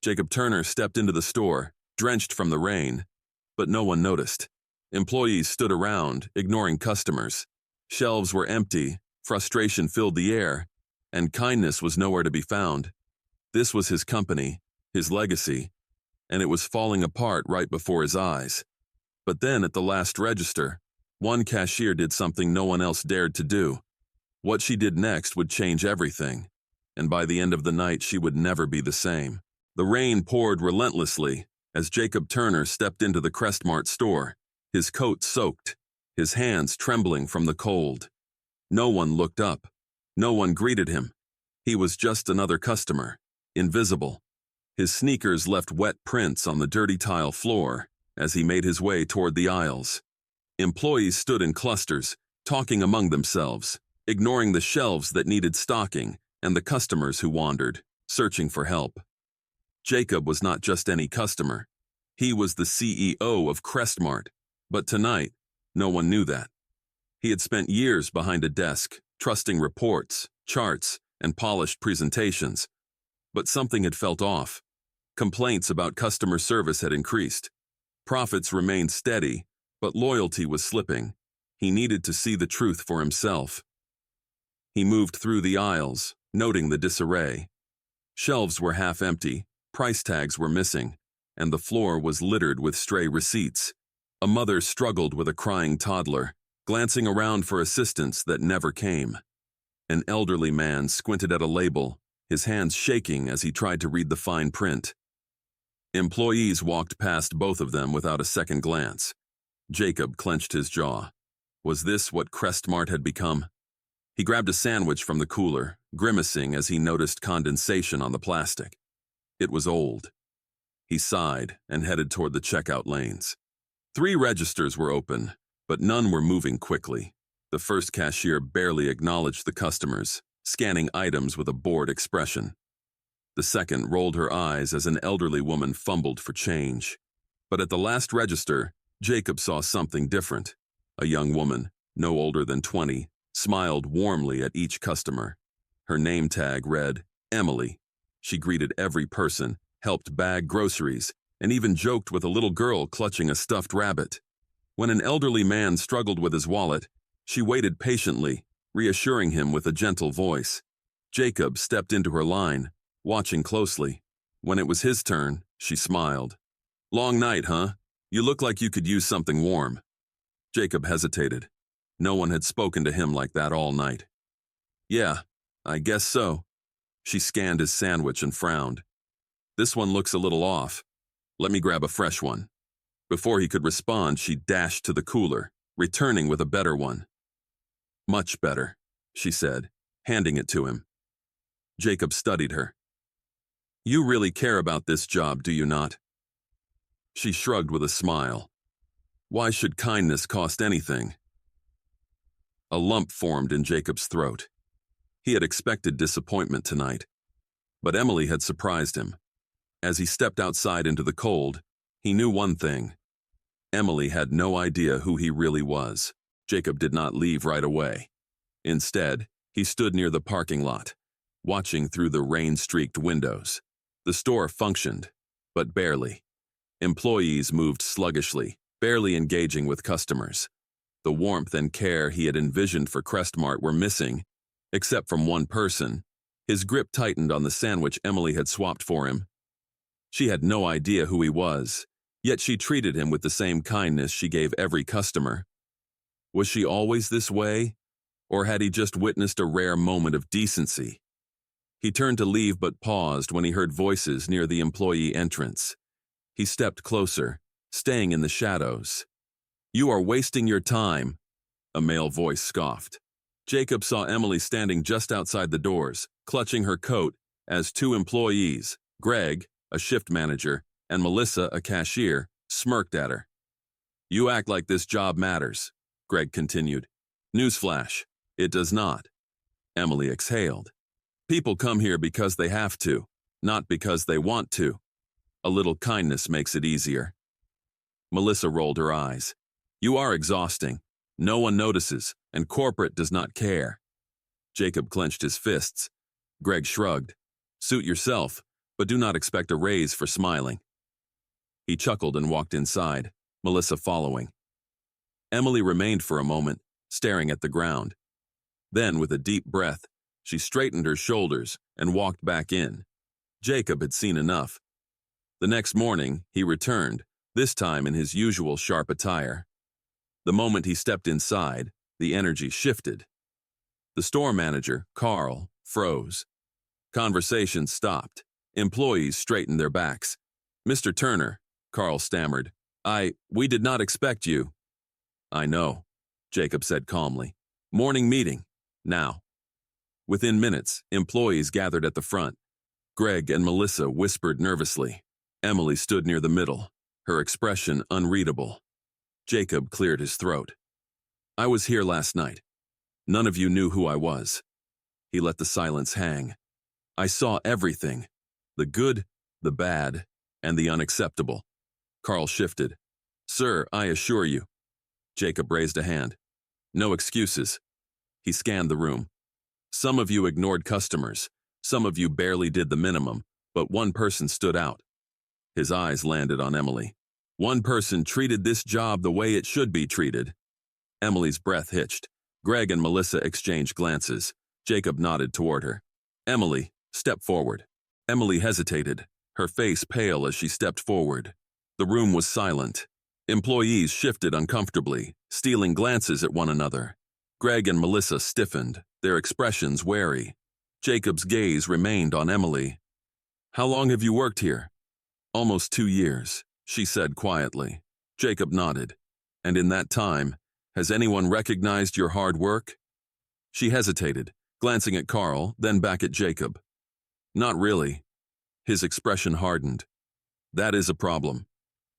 Jacob Turner stepped into the store, drenched from the rain, but no one noticed. Employees stood around, ignoring customers. Shelves were empty, frustration filled the air, and kindness was nowhere to be found. This was his company, his legacy, and it was falling apart right before his eyes. But then at the last register, one cashier did something no one else dared to do. What she did next would change everything, and by the end of the night she would never be the same. The rain poured relentlessly as Jacob Turner stepped into the Crestmart store, his coat soaked, his hands trembling from the cold. No one looked up. No one greeted him. He was just another customer, invisible. His sneakers left wet prints on the dirty tile floor as he made his way toward the aisles. Employees stood in clusters, talking among themselves, ignoring the shelves that needed stocking and the customers who wandered, searching for help. Jacob was not just any customer. He was the CEO of Crestmart, but tonight, no one knew that. He had spent years behind a desk, trusting reports, charts, and polished presentations. But something had felt off. Complaints about customer service had increased. Profits remained steady, but loyalty was slipping. He needed to see the truth for himself. He moved through the aisles, noting the disarray. Shelves were half empty, price tags were missing, and the floor was littered with stray receipts. A mother struggled with a crying toddler, glancing around for assistance that never came. An elderly man squinted at a label, his hands shaking as he tried to read the fine print. Employees walked past both of them without a second glance. Jacob clenched his jaw. Was this what Crestmart had become? He grabbed a sandwich from the cooler, grimacing as he noticed condensation on the plastic. It was old. He sighed and headed toward the checkout lanes. 3 registers were open, but none were moving quickly. The first cashier barely acknowledged the customers, scanning items with a bored expression. The second rolled her eyes as an elderly woman fumbled for change. But at the last register, Jacob saw something different. A young woman, no older than 20, smiled warmly at each customer. Her name tag read, Emily. She greeted every person, helped bag groceries, and even joked with a little girl clutching a stuffed rabbit. When an elderly man struggled with his wallet, she waited patiently, reassuring him with a gentle voice. Jacob stepped into her line, watching closely. When it was his turn, she smiled. Long night, huh? You look like you could use something warm. Jacob hesitated. No one had spoken to him like that all night. Yeah, I guess so. She scanned his sandwich and frowned. This one looks a little off. Let me grab a fresh one. Before he could respond, she dashed to the cooler, returning with a better one. Much better, she said, handing it to him. Jacob studied her. You really care about this job, do you not? She shrugged with a smile. Why should kindness cost anything? A lump formed in Jacob's throat. He had expected disappointment tonight, but Emily had surprised him. As he stepped outside into the cold, he knew one thing. Emily had no idea who he really was. Jacob did not leave right away. Instead, he stood near the parking lot, watching through the rain-streaked windows. The store functioned, but barely. Employees moved sluggishly, barely engaging with customers. The warmth and care he had envisioned for Crestmart were missing, except from one person. His grip tightened on the sandwich Emily had swapped for him. She had no idea who he was, yet she treated him with the same kindness she gave every customer. Was she always this way, or had he just witnessed a rare moment of decency? He turned to leave but paused when he heard voices near the employee entrance. He stepped closer, staying in the shadows. You are wasting your time, a male voice scoffed. Jacob saw Emily standing just outside the doors, clutching her coat, as 2 employees, Greg, a shift manager, and Melissa, a cashier, smirked at her. You act like this job matters, Greg continued. Newsflash, it does not. Emily exhaled. People come here because they have to, not because they want to. A little kindness makes it easier. Melissa rolled her eyes. You are exhausting. No one notices, and corporate does not care. Jacob clenched his fists. Greg shrugged. Suit yourself. but do not expect a raise for smiling." He chuckled and walked inside, Melissa following. Emily remained for a moment, staring at the ground. Then, with a deep breath, she straightened her shoulders and walked back in. Jacob had seen enough. The next morning, he returned, this time in his usual sharp attire. The moment he stepped inside, the energy shifted. The store manager, Carl, froze. Conversation stopped. Employees straightened their backs. "Mr. Turner," Carl stammered, "we did not expect you." "I know," Jacob said calmly. "Morning meeting. Now." Within minutes, employees gathered at the front. Greg and Melissa whispered nervously. Emily stood near the middle, her expression unreadable. Jacob cleared his throat. "I was here last night. None of you knew who I was." He let the silence hang. "I saw everything. The good, the bad, and the unacceptable." Carl shifted. "Sir, I assure you." Jacob raised a hand. "No excuses." He scanned the room. "Some of you ignored customers. Some of you barely did the minimum, but one person stood out." His eyes landed on Emily. "One person treated this job the way it should be treated." Emily's breath hitched. Greg and Melissa exchanged glances. Jacob nodded toward her. "Emily, step forward." Emily hesitated, her face pale as she stepped forward. The room was silent. Employees shifted uncomfortably, stealing glances at one another. Greg and Melissa stiffened, their expressions wary. Jacob's gaze remained on Emily. "How long have you worked here?" "Almost 2 years," she said quietly. Jacob nodded. "And in that time, has anyone recognized your hard work?" She hesitated, glancing at Carl, then back at Jacob. "Not really." His expression hardened. "That is a problem."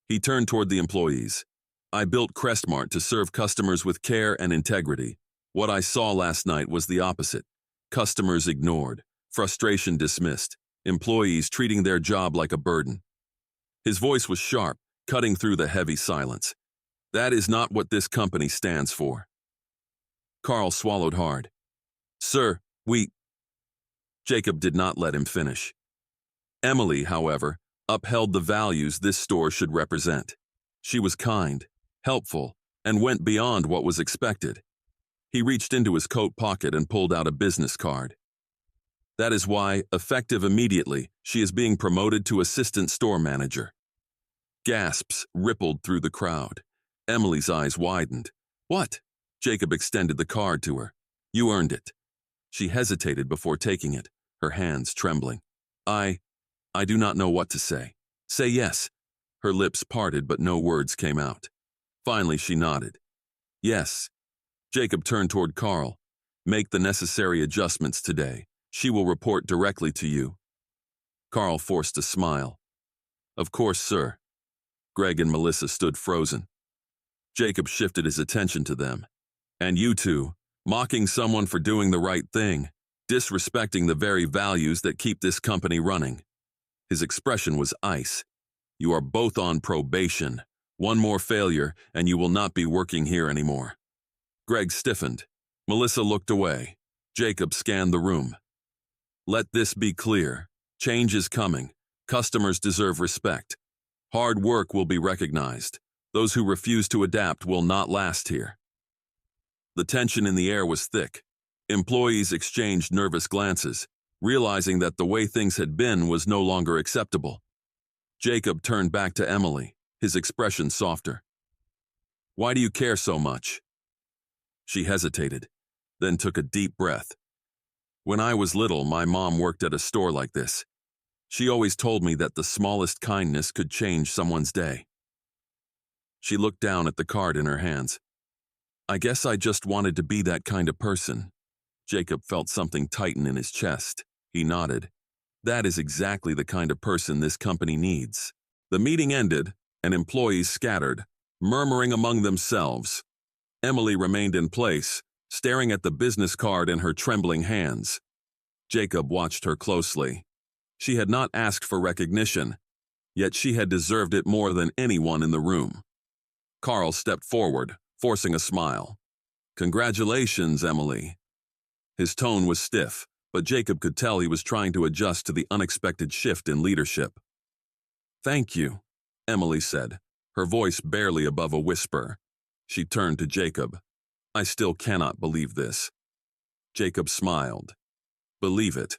He turned toward the employees. "I built Crestmart to serve customers with care and integrity. What I saw last night was the opposite. Customers ignored, frustration dismissed, employees treating their job like a burden." His voice was sharp, cutting through the heavy silence. "That is not what this company stands for." Carl swallowed hard. "Sir, we—" Jacob did not let him finish. Emily, however, upheld the values this store should represent. She was kind, helpful, and went beyond what was expected. He reached into his coat pocket and pulled out a business card. "That is why, effective immediately, she is being promoted to assistant store manager." Gasps rippled through the crowd. Emily's eyes widened. "What?" Jacob extended the card to her. "You earned it." She hesitated before taking it, her hands trembling. I do not know what to say." "Say yes." Her lips parted, but no words came out. Finally, she nodded. "Yes." Jacob turned toward Carl. "Make the necessary adjustments today. She will report directly to you." Carl forced a smile. "Of course, sir." Greg and Melissa stood frozen. Jacob shifted his attention to them. "And you two, mocking someone for doing the right thing, disrespecting the very values that keep this company running." His expression was ice. "You are both on probation. One more failure, and you will not be working here anymore." Greg stiffened. Melissa looked away. Jacob scanned the room. "Let this be clear. Change is coming. Customers deserve respect. Hard work will be recognized. Those who refuse to adapt will not last here." The tension in the air was thick. Employees exchanged nervous glances, realizing that the way things had been was no longer acceptable. Jacob turned back to Emily, his expression softer. "Why do you care so much?" She hesitated, then took a deep breath. "When I was little, my mom worked at a store like this. She always told me that the smallest kindness could change someone's day." She looked down at the card in her hands. "I guess I just wanted to be that kind of person." Jacob felt something tighten in his chest. He nodded. "That is exactly the kind of person this company needs." The meeting ended, and employees scattered, murmuring among themselves. Emily remained in place, staring at the business card in her trembling hands. Jacob watched her closely. She had not asked for recognition, yet she had deserved it more than anyone in the room. Carl stepped forward, forcing a smile. "Congratulations, Emily." His tone was stiff, but Jacob could tell he was trying to adjust to the unexpected shift in leadership. "Thank you," Emily said, her voice barely above a whisper. She turned to Jacob. "I still cannot believe this." Jacob smiled. "Believe it."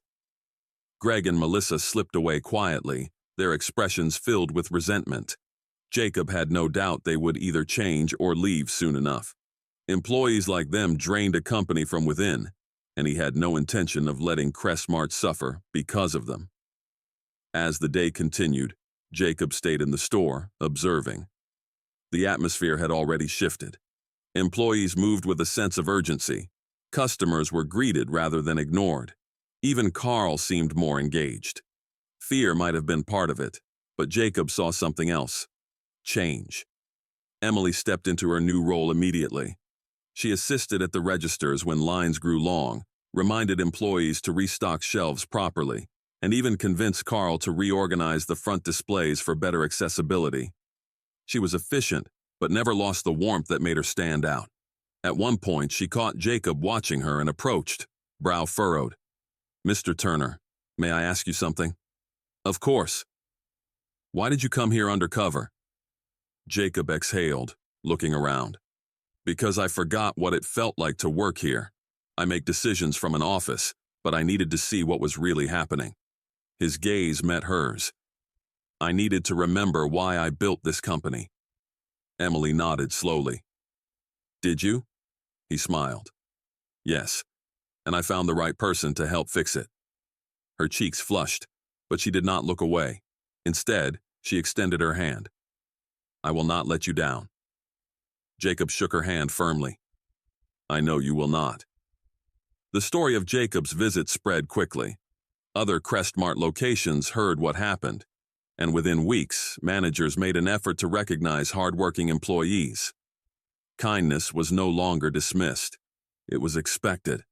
Greg and Melissa slipped away quietly, their expressions filled with resentment. Jacob had no doubt they would either change or leave soon enough. Employees like them drained a company from within, and he had no intention of letting Crestmart suffer because of them. As the day continued, Jacob stayed in the store, observing. The atmosphere had already shifted. Employees moved with a sense of urgency. Customers were greeted rather than ignored. Even Carl seemed more engaged. Fear might have been part of it, but Jacob saw something else. Change. Emily stepped into her new role immediately. She assisted at the registers when lines grew long, reminded employees to restock shelves properly, and even convinced Carl to reorganize the front displays for better accessibility. She was efficient, but never lost the warmth that made her stand out. At one point, she caught Jacob watching her and approached, brow furrowed. "Mr. Turner, may I ask you something?" "Of course." "Why did you come here undercover?" Jacob exhaled, looking around. "Because I forgot what it felt like to work here. I make decisions from an office, but I needed to see what was really happening." His gaze met hers. "I needed to remember why I built this company." Emily nodded slowly. "Did you?" He smiled. "Yes, and I found the right person to help fix it." Her cheeks flushed, but she did not look away. Instead, she extended her hand. "I will not let you down." Jacob shook her hand firmly. "I know you will not." The story of Jacob's visit spread quickly. Other Crestmart locations heard what happened, and within weeks, managers made an effort to recognize hardworking employees. Kindness was no longer dismissed. It was expected.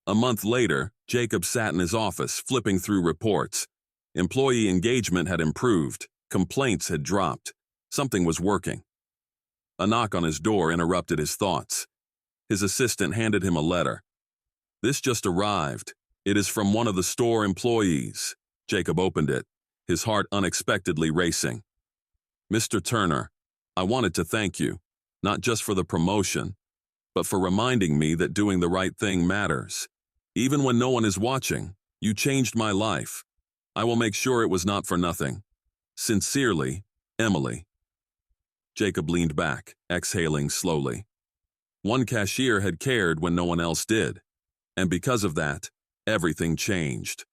A month later, Jacob sat in his office, flipping through reports. Employee engagement had improved, complaints had dropped. Something was working. A knock on his door interrupted his thoughts. His assistant handed him a letter. "This just arrived. It is from one of the store employees." Jacob opened it, his heart unexpectedly racing. "Mr. Turner, I wanted to thank you, not just for the promotion, but for reminding me that doing the right thing matters. Even when no one is watching, you changed my life. I will make sure it was not for nothing. Sincerely, Emily." Jacob leaned back, exhaling slowly. One cashier had cared when no one else did, and because of that, everything changed.